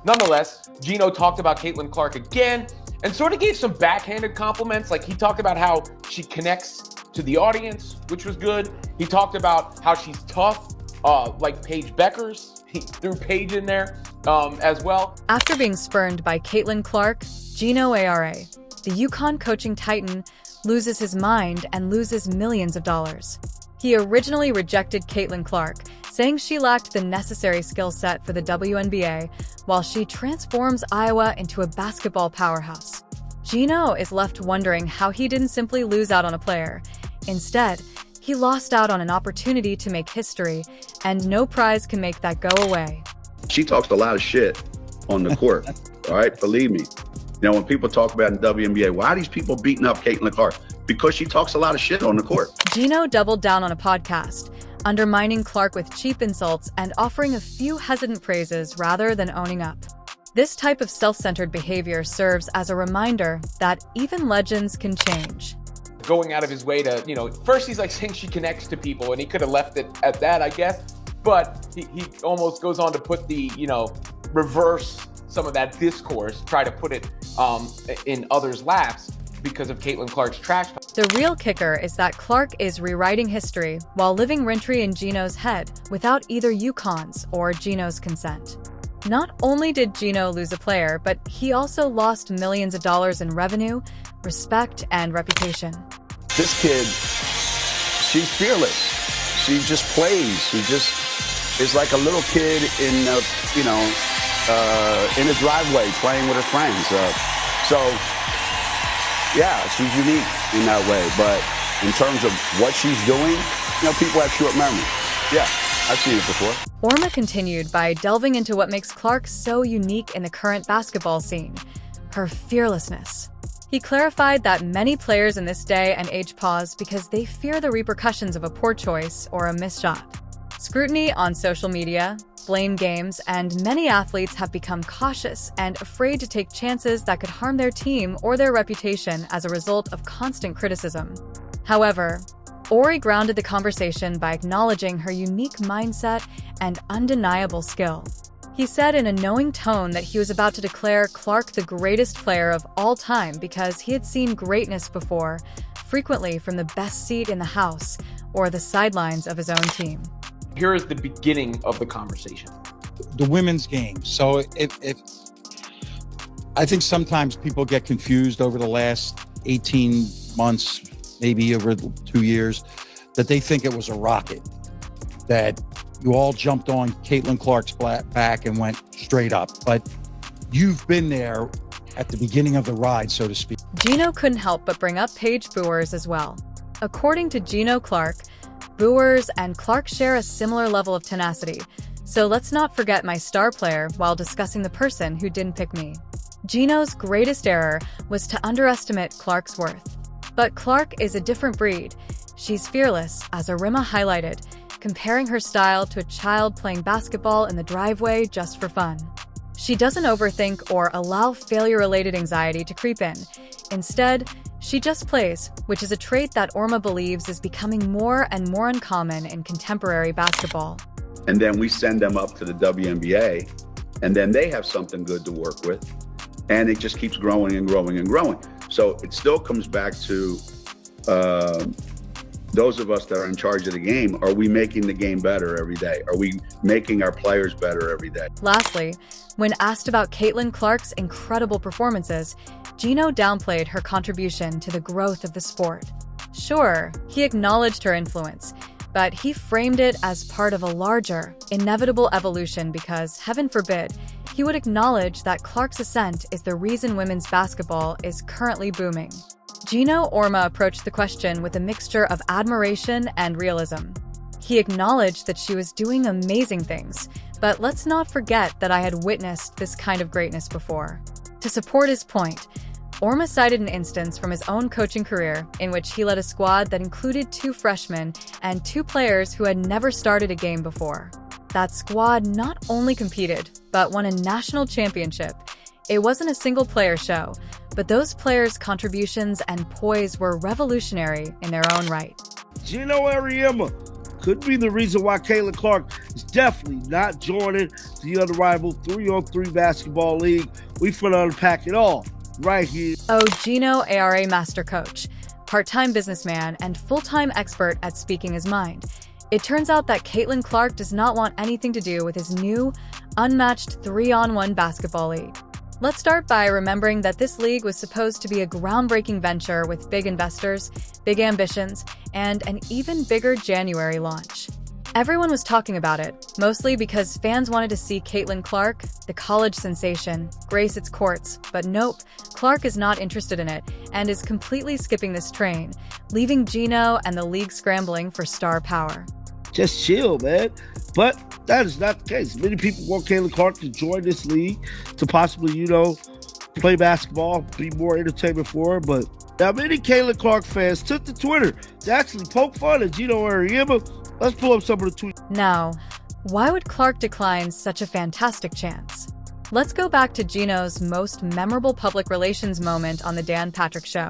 Nonetheless, Gino talked about CaitlinClark again and sort of gave some backhanded compliments. Like he talked about how she connects to the audience, which was good. He talked about how she's tough, like Paige Beckers. He threw Paige in there as well. After being spurned by CaitlinClark, Geno Auriemma, the UConn coaching titan, loses his mind and loses millions of dollars. He originally rejected CaitlinClark, saying she lacked the necessary skill set for the WNBA, while she transforms Iowa into a basketball powerhouse. Gino is left wondering how he didn't simply lose out on a player. Instead, he lost out on an opportunity to make history, and no prize can make that go away. She talks a lot of shit on the court, all right? Believe me. You know, when people talk about in the WNBA, why are these people beating up CaitlinClark? Because she talks a lot of shit on the court. Gino doubled down on a podcast, undermining Clark with cheap insults and offering a few hesitant praises rather than owning up. This type of self-centered behavior serves as a reminder that even legends can change. Going out of his way to, first he's like saying she connects to people, and he could have left it at that, I guess. But he almost goes on to put the, reverse some of that discourse, try to put it in others' laps because of CaitlinClark's trash talk. The real kicker is that Clark is rewriting history while living rent-free in Gino's head without either UConn's or Gino's consent. Not only did Gino lose a player, but he also lost millions of dollars in revenue, respect, and reputation. This kid, she's fearless. She just plays. She just is like a little kid in a driveway playing with her friends. Yeah, she's unique in that way. But in terms of what she's doing, people have short memory. Yeah, I've seen it before. Auriemma continued by delving into what makes Clark so unique in the current basketball scene, her fearlessness. He clarified that many players in this day and age pause because they fear the repercussions of a poor choice or a missed shot. Scrutiny on social media, blame games, and many athletes have become cautious and afraid to take chances that could harm their team or their reputation as a result of constant criticism. However, Auri grounded the conversation by acknowledging her unique mindset and undeniable skill. He said in a knowing tone that he was about to declare Clark the greatest player of all time because he had seen greatness before, frequently from the best seat in the house or the sidelines of his own team. Here is the beginning of the conversation. The women's game. So if I think sometimes people get confused over the last 18 months, maybe over 2 years, that they think it was a rocket, that you all jumped on CaitlinClark's back and went straight up. But you've been there at the beginning of the ride, so to speak. Gino couldn't help but bring up Paige Buehrers as well. According to Geno Clark, Buehrers and Clark share a similar level of tenacity, so let's not forget my star player while discussing the person who didn't pick me. Gino's greatest error was to underestimate Clark's worth. But Clark is a different breed. She's fearless, as Auriemma highlighted, comparing her style to a child playing basketball in the driveway just for fun. She doesn't overthink or allow failure-related anxiety to creep in. Instead, she just plays, which is a trait that Auriemma believes is becoming more and more uncommon in contemporary basketball. And then we send them up to the WNBA, and then they have something good to work with, and it just keeps growing and growing and growing. So it still comes back to those of us that are in charge of the game. Are we making the game better every day? Are we making our players better every day? Lastly, when asked about CaitlinClark's incredible performances, Gino downplayed her contribution to the growth of the sport. Sure, he acknowledged her influence, but he framed it as part of a larger, inevitable evolution because, heaven forbid, he would acknowledge that Clark's ascent is the reason women's basketball is currently booming. Geno Auriemma approached the question with a mixture of admiration and realism. He acknowledged that she was doing amazing things, but let's not forget that I had witnessed this kind of greatness before. To support his point, Auriemma cited an instance from his own coaching career in which he led a squad that included 2 freshmen and 2 players who had never started a game before. That squad not only competed, but won a national championship. It wasn't a single-player show, but those players' contributions and poise were revolutionary in their own right. Geno Auriemma, could be the reason why CaitlinClark is definitely not joining the Unrivaled 3-on-3 basketball league. We finna unpack it all right here. Oh, Geno Auriemma, master coach, part-time businessman, and full-time expert at speaking his mind. It turns out that CaitlinClark does not want anything to do with his new, unmatched 3-on-1 basketball league. Let's start by remembering that this league was supposed to be a groundbreaking venture with big investors, big ambitions, and an even bigger January launch. Everyone was talking about it, mostly because fans wanted to see CaitlinClark, the college sensation, grace its courts, but nope, Clark is not interested in it and is completely skipping this train, leaving Gino and the league scrambling for star power. Just chill, man. But that is not the case. Many people want CaitlinClark to join this league to possibly, play basketball, be more entertainment for her. But now many CaitlinClark fans took to Twitter to actually poke fun at Geno Auriemma. Let's pull up some of the tweets. Now, why would Clark decline such a fantastic chance? Let's go back to Gino's most memorable public relations moment on the Dan Patrick Show.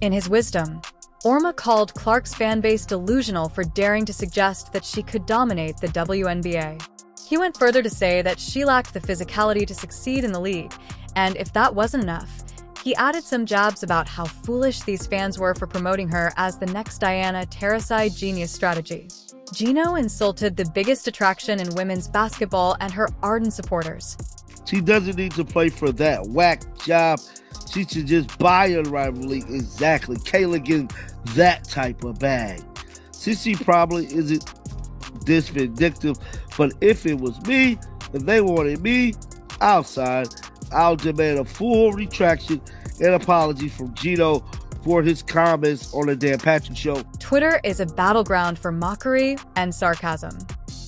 In his wisdom, Auriemma called Clark's fanbase delusional for daring to suggest that she could dominate the WNBA. He went further to say that she lacked the physicality to succeed in the league, and if that wasn't enough, he added some jabs about how foolish these fans were for promoting her as the next Diana Taurasi genius strategy. Gino insulted the biggest attraction in women's basketball and her ardent supporters. She doesn't need to play for that whack job. She should just buy Unrivaled League. Exactly. Kayla getting that type of bag. Sissy probably isn't this vindictive, but if it was me, if they wanted me outside, I'll demand a full retraction and apology from Gino for his comments on the Dan Patrick Show. Twitter is a battleground for mockery and sarcasm.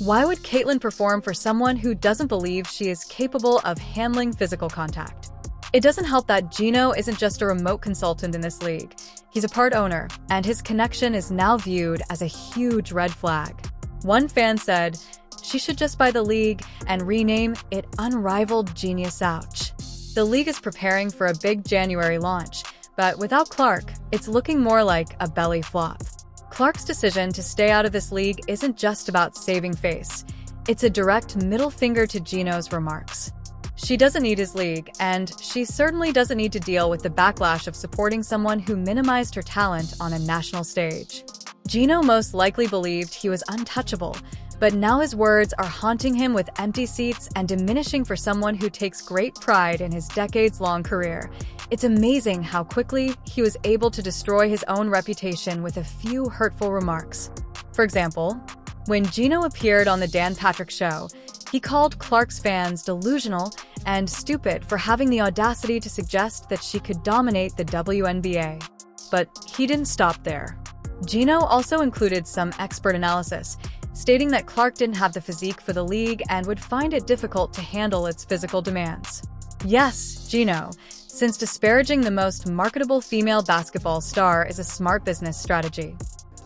Why would Caitlin perform for someone who doesn't believe she is capable of handling physical contact? It doesn't help that Gino isn't just a remote consultant in this league. He's a part owner, and his connection is now viewed as a huge red flag. One fan said, she should just buy the league and rename it Unrivaled Genius Ouch. The league is preparing for a big January launch, but without Clark, it's looking more like a belly flop. Clark's decision to stay out of this league isn't just about saving face. It's a direct middle finger to Gino's remarks. She doesn't need his league, and she certainly doesn't need to deal with the backlash of supporting someone who minimized her talent on a national stage. Gino most likely believed he was untouchable, but now his words are haunting him with empty seats and diminishing for someone who takes great pride in his decades-long career. It's amazing how quickly he was able to destroy his own reputation with a few hurtful remarks. For example, when Gino appeared on the Dan Patrick Show, he called Clark's fans delusional and stupid for having the audacity to suggest that she could dominate the WNBA. But he didn't stop there. Gino also included some expert analysis, stating that Clark didn't have the physique for the league and would find it difficult to handle its physical demands. Yes, Gino, since disparaging the most marketable female basketball star is a smart business strategy.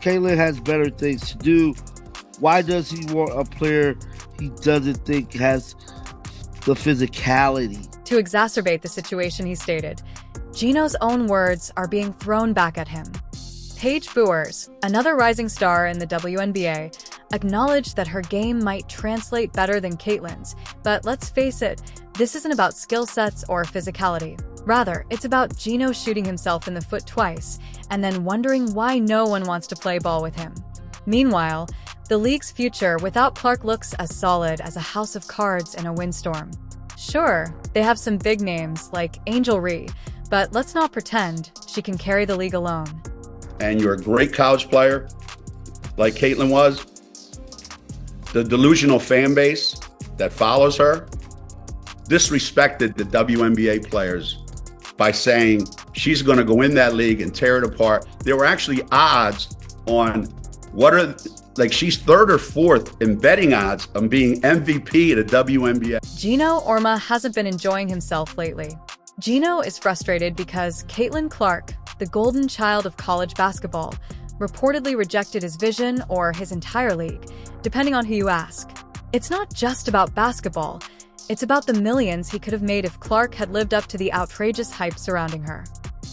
Caitlin has better things to do. Why does he want a player he doesn't think has the physicality? To exacerbate the situation, he stated, Gino's own words are being thrown back at him. Paige Buers, another rising star in the WNBA, acknowledged that her game might translate better than Caitlin's, but let's face it, this isn't about skill sets or physicality. Rather, it's about Gino shooting himself in the foot twice and then wondering why no one wants to play ball with him. Meanwhile, the league's future without Clark looks as solid as a house of cards in a windstorm. Sure, they have some big names like Angel Ree, but let's not pretend she can carry the league alone. And you're a great college player, like Caitlin was, the delusional fan base that follows her disrespected the WNBA players by saying she's going to go in that league and tear it apart. There were actually odds on she's third or fourth in betting odds on being MVP at the WNBA. Geno Auriemma hasn't been enjoying himself lately. Gino is frustrated because CaitlinClark, the golden child of college basketball, reportedly rejected his vision or his entire league, depending on who you ask. It's not just about basketball. It's about the millions he could have made if Clark had lived up to the outrageous hype surrounding her.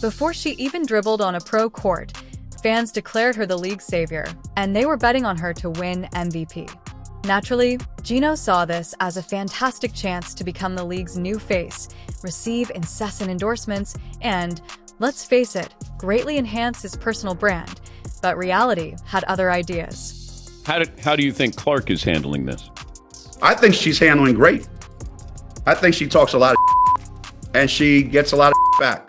Before she even dribbled on a pro court, Fans declared her the league's savior, and they were betting on her to win MVP. Naturally, Gino saw this as a fantastic chance to become the league's new face, receive incessant endorsements, and, let's face it, greatly enhance his personal brand. But reality had other ideas. How do you think Clark is handling this? I think she's handling great. I think she talks a lot of and she gets a lot of back.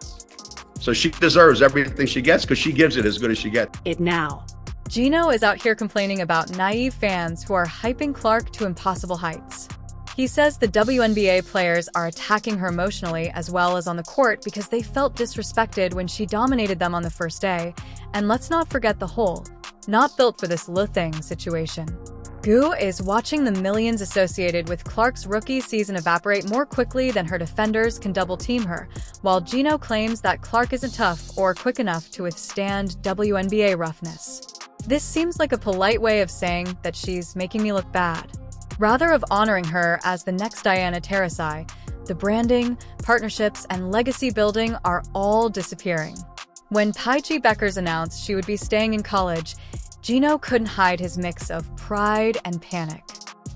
So she deserves everything she gets because she gives it as good as she gets. It now. Gino is out here complaining about naive fans who are hyping Clark to impossible heights. He says the WNBA players are attacking her emotionally as well as on the court because they felt disrespected when she dominated them on the first day. And let's not forget the whole, not built for this little thing situation. Gu is watching the millions associated with Clark's rookie season evaporate more quickly than her defenders can double-team her, while Gino claims that Clark isn't tough or quick enough to withstand WNBA roughness. This seems like a polite way of saying that she's making me look bad. Rather of honoring her as the next Diana Taurasi, the branding, partnerships, and legacy building are all disappearing. When Paige Bueckers announced she would be staying in college, Gino couldn't hide his mix of pride and panic.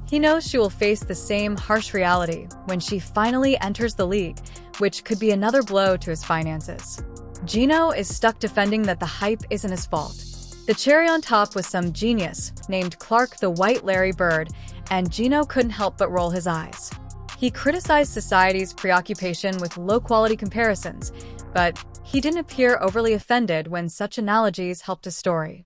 He knows she will face the same harsh reality when she finally enters the league, which could be another blow to his finances. Gino is stuck defending that the hype isn't his fault. The cherry on top was some genius named Clark the White Larry Bird, and Gino couldn't help but roll his eyes. He criticized society's preoccupation with low-quality comparisons, but he didn't appear overly offended when such analogies helped his story.